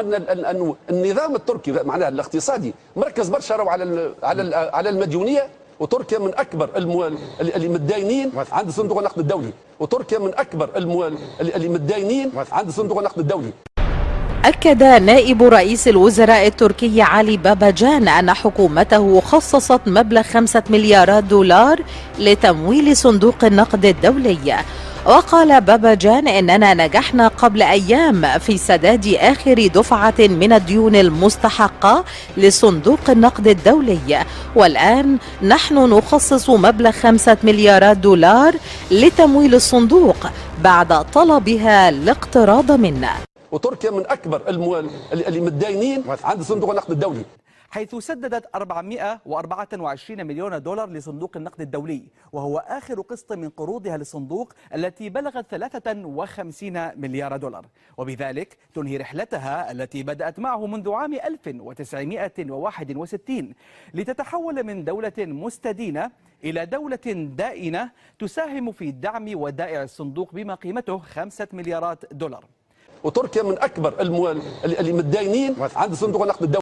اليوم أن النظام التركي معناها الاقتصادي مركز برشا على المديونيه، وتركيا من اكبر اللي متداينين عند صندوق النقد الدولي، وتركيا من اكبر اللي متداينين عند صندوق النقد الدولي. أكد نائب رئيس الوزراء التركي علي باباجان أن حكومته خصصت مبلغ 5 مليارات دولار لتمويل صندوق النقد الدولي. وقال باباجان إننا نجحنا قبل أيام في سداد آخر دفعة من الديون المستحقة لصندوق النقد الدولي، والآن نحن نخصص مبلغ 5 مليارات دولار لتمويل الصندوق بعد طلبها الاقتراض منا. وتركيا من اكبر اللي متداينين عند صندوق النقد الدولي، حيث سددت 424 مليون دولار لصندوق النقد الدولي، وهو آخر قسط من قروضها للصندوق التي بلغت 53 مليار دولار، وبذلك تنهي رحلتها التي بدأت معه منذ عام 1961 لتتحول من دولة مستدينة إلى دولة دائنة تساهم في دعم ودائع الصندوق بما قيمته 5 مليارات دولار. وتركيا من اكبر اللي متداينين عند صندوق النقد الدولي.